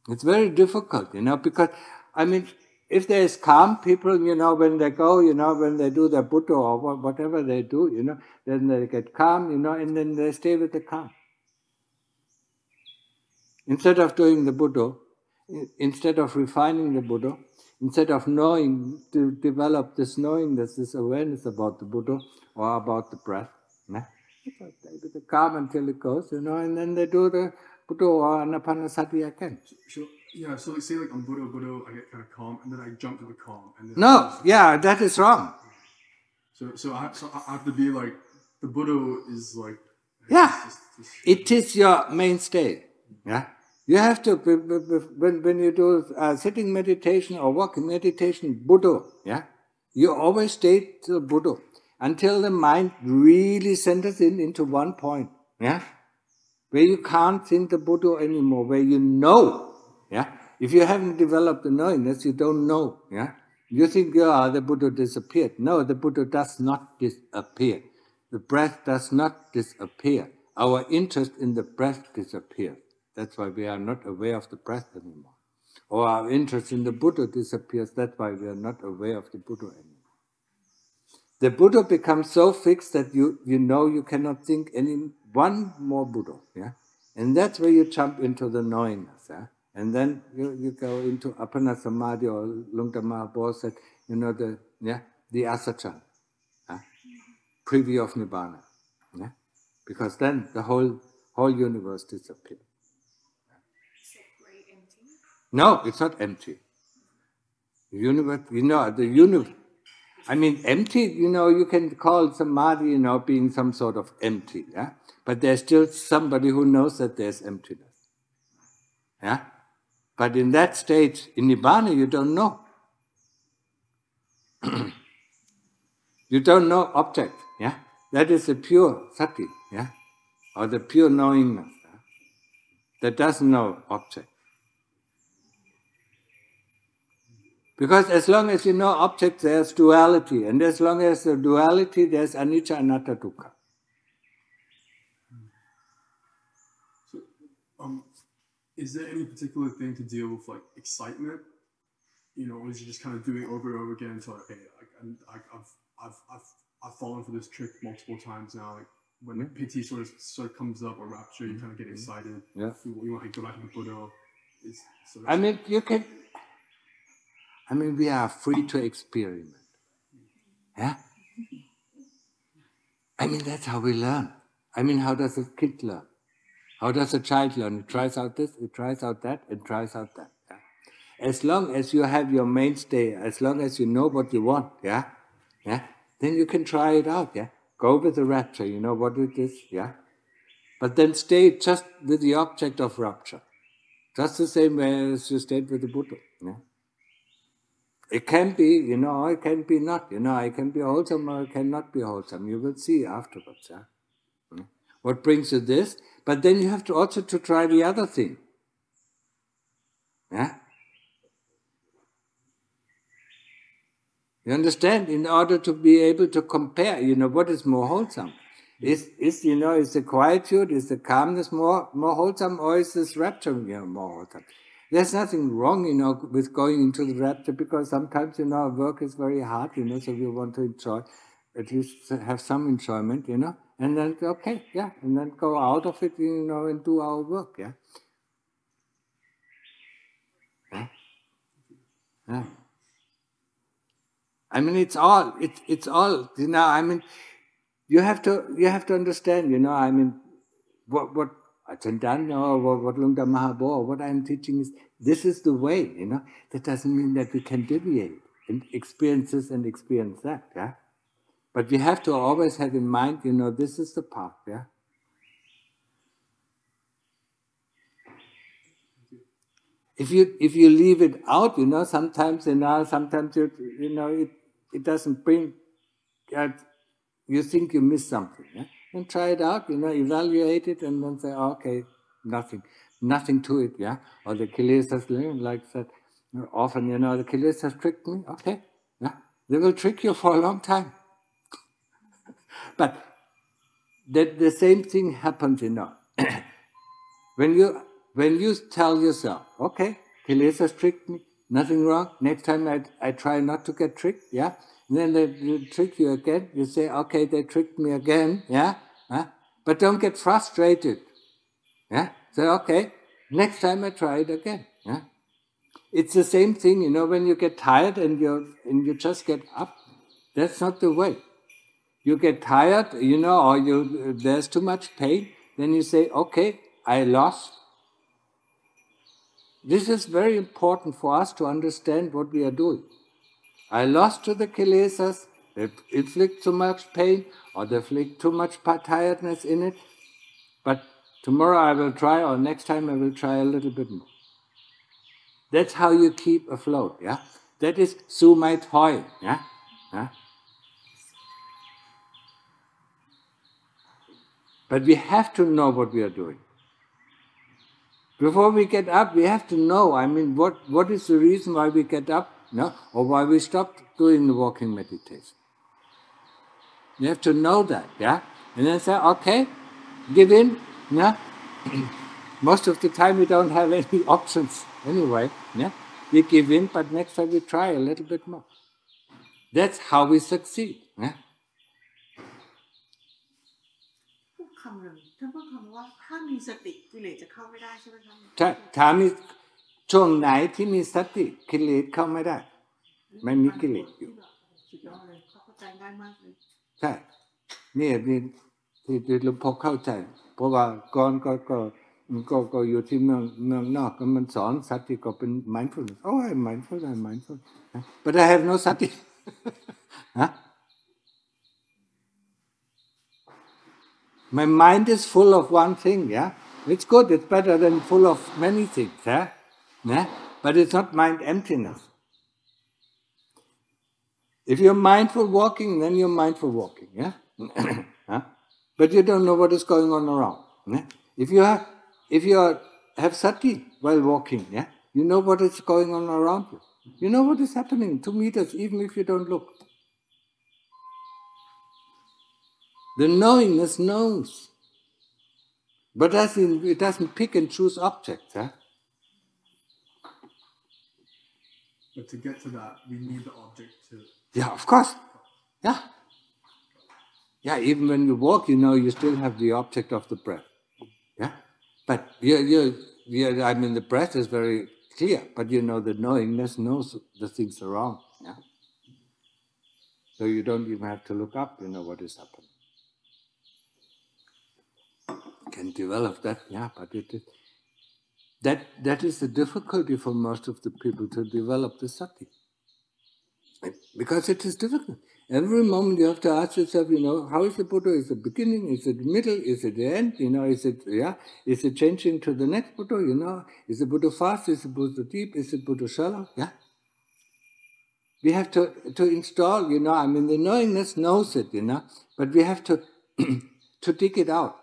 It's very difficult, because, if there is calm, people, when they go, when they do their Buddha or whatever they do, then they get calm, and then they stay with the calm. Instead of doing the Buddha, instead of refining the Buddha, instead of knowing, to develop this knowingness, this awareness about the Buddha or about the breath, stay with the calm until it goes, and then they do the Buddha or Anapanasati again. So say like I'm Buddha, I get kind of calm, and then I jump to the calm. And then that is wrong. So I have to be like, the Buddha is like... It is your mainstay. Yeah, you have to, when you do sitting meditation or walking meditation, Buddha, you always stay to Buddha until the mind really centers into one point, where you can't think the Buddha anymore, where you know. If you haven't developed the knowingness, you don't know. You think, the Buddha disappeared. No, the Buddha does not disappear. The breath does not disappear. Our interest in the breath disappears. That's why we are not aware of the breath anymore. Or our interest in the Buddha disappears. That's why we are not aware of the Buddha anymore. The Buddha becomes so fixed that you cannot think any one more Buddha. And that's where you jump into the knowingness. And then you go into Apana Samadhi, or Lungta Mahabodhi said, the Asachan, preview of Nibbana. Because then the whole universe disappears. Is it very empty? No, it's not empty. The universe, the universe. Empty, you can call Samadhi, being some sort of empty, but there's still somebody who knows that there's emptiness. But in that state, in Nibbana, you don't know. You don't know object, That is the pure sati, or the pure knowingness, that doesn't know object. Because as long as you know object, there's duality, and as long as there's duality, there's anicca, anatta, dukkha. Is there any particular thing to deal with like excitement? You know, or is you just kind of doing it over and over again until okay, I've fallen for this trick multiple times now. Like when the piti sort of comes up or rapture, you kind of get excited. Yeah. You want to go back to the Buddha. I mean, you can. I mean, we are free to experiment. Yeah. I mean, that's how we learn. I mean, how does a kid learn? How does a child learn? It tries out this, it tries out that, it tries out that. Yeah? As long as you have your mainstay, as long as you know what you want, yeah, then you can try it out. Yeah, go with the rapture. You know what it is. Yeah, but then stay just with the object of rapture, just the same way as you stayed with the Buddha. Yeah? It can be, you know, it can be not. You know, it can be wholesome or it cannot be wholesome. You will see afterwards. Yeah. What brings you this? But then you have to also to try the other thing. Yeah? You understand? In order to be able to compare, you know, what is more wholesome? Is the quietude, is the calmness more wholesome, or is this rapture, you know, more wholesome? There's nothing wrong, you know, with going into the rapture, because sometimes, you know, our work is very hard, you know, so we want to enjoy, at least have some enjoyment, you know, and then, okay, yeah, and then go out of it, you know, and do our work, yeah? Yeah? Yeah. I mean, it's all, you know, I mean, you have to understand, you know, I mean, what Ajahn Martin or what Lungta Mahabo, what I'm teaching is, this is the way, you know. That doesn't mean that we can deviate and experience this and experience that, yeah. But we have to always have in mind, you know, this is the path, yeah. If you leave it out, you know, sometimes you know it doesn't bring. You think you miss something, yeah. And try it out, you know, evaluate it, and then say, oh, okay, nothing to it, yeah. Or the kilesas, like that. Often, you know, the kilesas tricked me. Okay, yeah, they will trick you for a long time. But the same thing happens, you know. When you tell yourself, okay, kilesas tricked me, nothing wrong. Next time I try not to get tricked, yeah. And then they trick you again. You say, okay, they tricked me again, yeah. But don't get frustrated, yeah. Say, okay, next time I try it again, yeah. It's the same thing, you know. When you get tired and you just get up, that's not the way. You get tired, you know, or there's too much pain. Then you say, okay, I lost. This is very important for us to understand what we are doing. I lost to the kilesas, they inflict too much pain, or they inflict too much tiredness in it, but tomorrow I will try, or next time I will try a little bit more. That's how you keep afloat, yeah? That is su mai thoi, yeah? But we have to know what we are doing. Before we get up, we have to know, I mean, what is the reason why we get up, no? Or why we stopped doing the walking meditation. You have to know that, yeah? And then say, okay, give in, yeah? Most of the time we don't have any options anyway, yeah? We give in, but next time we try a little bit more. That's how we succeed, yeah? พูดคำหนึ่งท่านพูดคำว่าถ้ามีสติกิเลสจะเข้าไม่ได้ใช่ไหมครับ ถ้ามีช่วงไหนที่มีสติกิเลสเข้าไม่ได้ไม่มีกิเลสอยู่ สุดยอดเลยเข้าใจง่ายมากเลย ใช่นี่ที่หลวงพ่อเข้าใจเพราะว่าก่อนก็อยู่ที่เมืองนอกมันสอนสติก็เป็น mindfulness mindful but I have no sati My mind is full of one thing, yeah? It's good, it's better than full of many things, yeah? But it's not mind emptiness. If you're mindful walking, then you're mindful walking, yeah? But you don't know what is going on around. Yeah? If you have sati while walking, yeah? You know what is going on around you. You know what is happening 2 meters, even if you don't look. The knowingness knows. But it doesn't pick and choose objects. Huh? But to get to that, we need the object to... Yeah, of course. Yeah. Yeah, even when you walk, you still have the object of the breath. Yeah? But I mean, the breath is very clear, but the knowingness knows the things around. Yeah? So you don't even have to look up, what is happening. You can develop that, yeah, but that is the difficulty for most of the people to develop the sati. Because it is difficult. Every moment you have to ask yourself, how is the Buddha? Is it the beginning? Is it the middle? Is it the end? Is it changing to the next Buddha? Is the Buddha fast? Is the Buddha deep? Is it Buddha shallow? Yeah. We have to install, I mean, the knowingness knows it, but we have to to dig it out.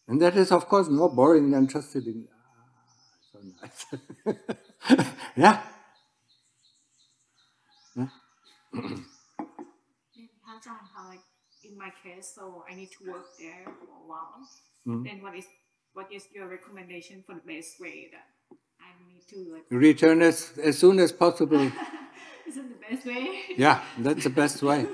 And that is, of course, more boring than just sitting. So nice. Yeah. Ajahn, how like in my case, so I need to work there for a while. Then what is your recommendation for the best way that I need to like return as soon as possible? Is it the best way? Yeah, that's the best way.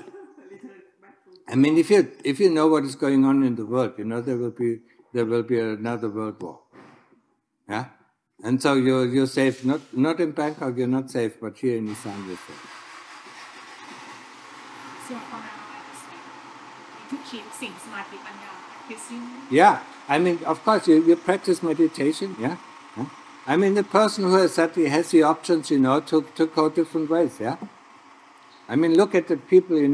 I mean, if you know what is going on in the world, there will be another world war. Yeah, and so you're safe. Not in Bangkok, you're not safe, but here in Isan, you're safe. So for now, I just need to keep things smartly practicing. Yeah, I mean, of course, you practice meditation. Yeah, I mean, the person who has sati has the options, to go different ways. Yeah. I mean, look at the people, in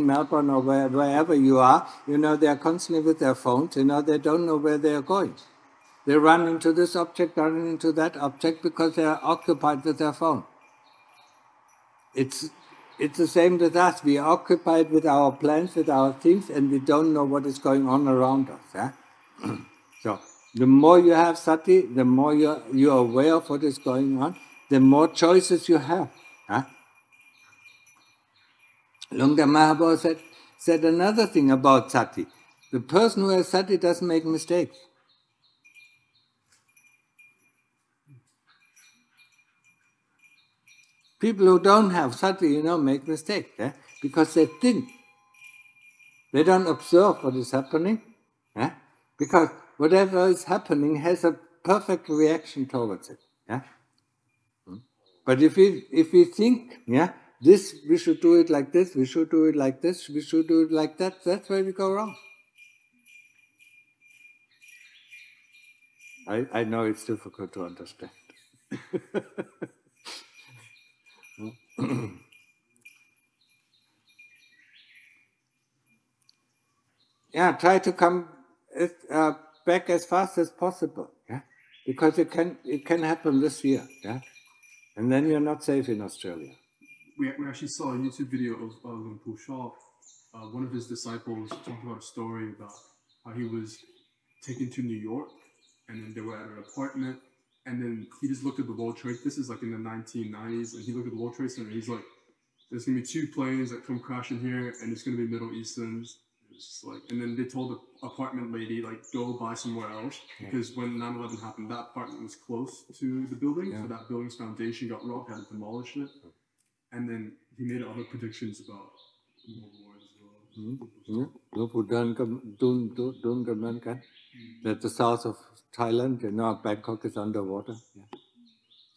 Melbourne or wherever you are, they are constantly with their phones, they don't know where they are going. They run into this object, run into that object because they are occupied with their phone. It's the same with us. We are occupied with our plans, with our things, and we don't know what is going on around us. Yeah? So, the more you have sati, the more you are aware of what is going on, the more choices you have. Huh? Lungta Mahabodhi said another thing about sati. The person who has sati doesn't make mistakes. People who don't have sati, make mistakes, because they think. They don't observe what is happening, because whatever is happening has a perfect reaction towards it. But if we think, this, we should do it like this, we should do it like this, we should do it like that, that's where we go wrong. I know it's difficult to understand. Yeah, try to come back as fast as possible, because it can happen this year, and then you're not safe in Australia. We actually saw a YouTube video of Luang Pu Shaw. One of his disciples talked about a story about how he was taken to New York, and then they were at an apartment, and then he just looked at the World Trade. This is like in the 1990s, and he looked at the World Trade Center. And he's like, "There's gonna be 2 planes that come crashing here, and it's gonna be Middle Easterns." It's like, and then they told the apartment lady, like, go buy somewhere else, because when 9/11 happened, that apartment was close to the building, so that building's foundation got robbed, had demolished it, and then he made other predictions about World War as well. That the south of Thailand, Bangkok is underwater.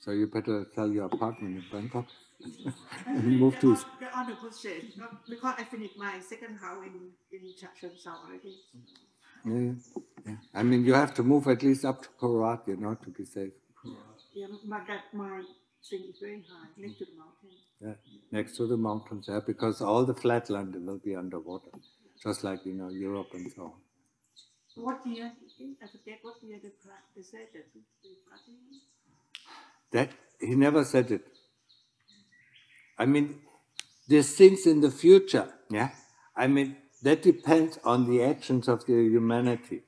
So you better sell your apartment in Bangkok and move to. The other question, because I finished my second house in Chatsworth already. Yeah. I mean, you have to move at least up to Korat, to be safe. Yeah, but that my thing is very high, next to the mountain. Yeah, next to the mountains, because all the flat land will be underwater, just like Europe and so on. What year? I forget what year they said that we practice. That he never said it. I mean, these things in the future, I mean, that depends on the actions of the humanity,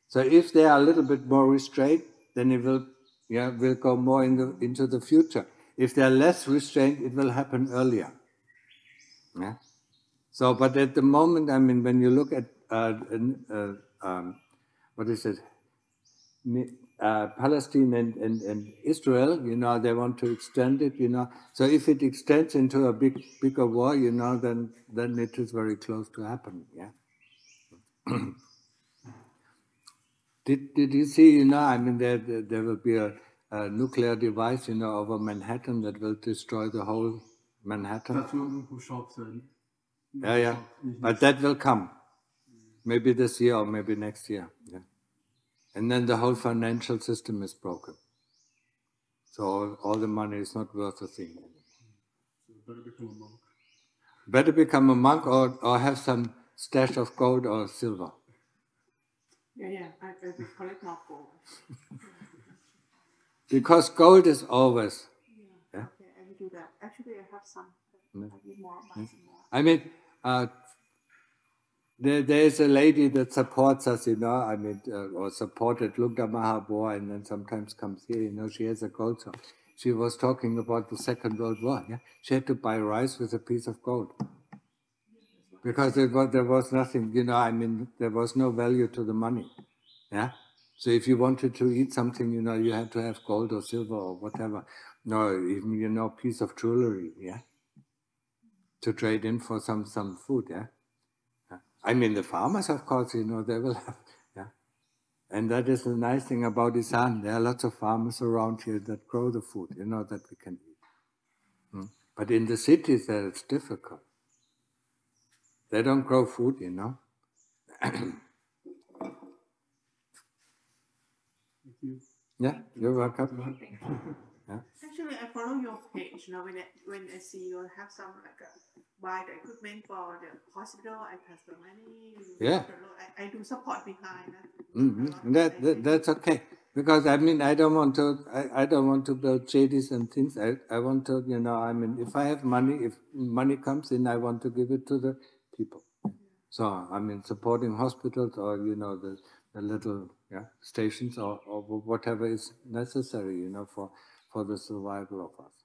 So if they are a little bit more restrained, then it will go more into the future. If they are less restrained, it will happen earlier. So, but at the moment, I mean, when you look at what is it, Palestine and Israel, you know, they want to extend it, you know. So if it extends into a bigger war, you know, then it is very close to happen. Yeah. Did you see, you know, I mean, there will be a nuclear device, you know, over Manhattan that will destroy the whole Manhattan. That's what Khrushchev said. Yeah. But that will come. Maybe this year or maybe next year. Yeah. And then the whole financial system is broken. So all the money is not worth a thing anymore. So better become a monk. Better become a monk or have some stash of gold or silver. Yeah, I collect more gold. Because gold is always. Yeah. Okay, I will do that. Actually, I have some. I need more. Buy some more. I mean, there is a lady that supports us, you know, I mean, or supported Lungta Mahabor, and then sometimes comes here, you know, she has a gold shop. She was talking about the Second World War, yeah? She had to buy rice with a piece of gold. Because there was nothing, you know, I mean, there was no value to the money, yeah? So if you wanted to eat something, you know, you had to have gold or silver or whatever. No, even, you know, piece of jewelry, yeah? To trade in for some food, yeah? I mean, the farmers, of course, you know, they will have, yeah. And that is the nice thing about Isan. There are lots of farmers around here that grow the food, you know, that we can eat. But in the cities, there it's difficult. They don't grow food, you know. Thank you. Yeah, you're welcome. Yeah. Actually, I follow your page. You know, when I see you have some like buy the equipment for the hospital, I pass the money. Yeah. I do support behind. That's okay, because I mean I don't want to build chadis and things. I want to, you know, I mean, if I have money, if money comes in, I want to give it to the people. So I mean, supporting hospitals or, you know, the little stations or whatever is necessary, you know, for the survival of us.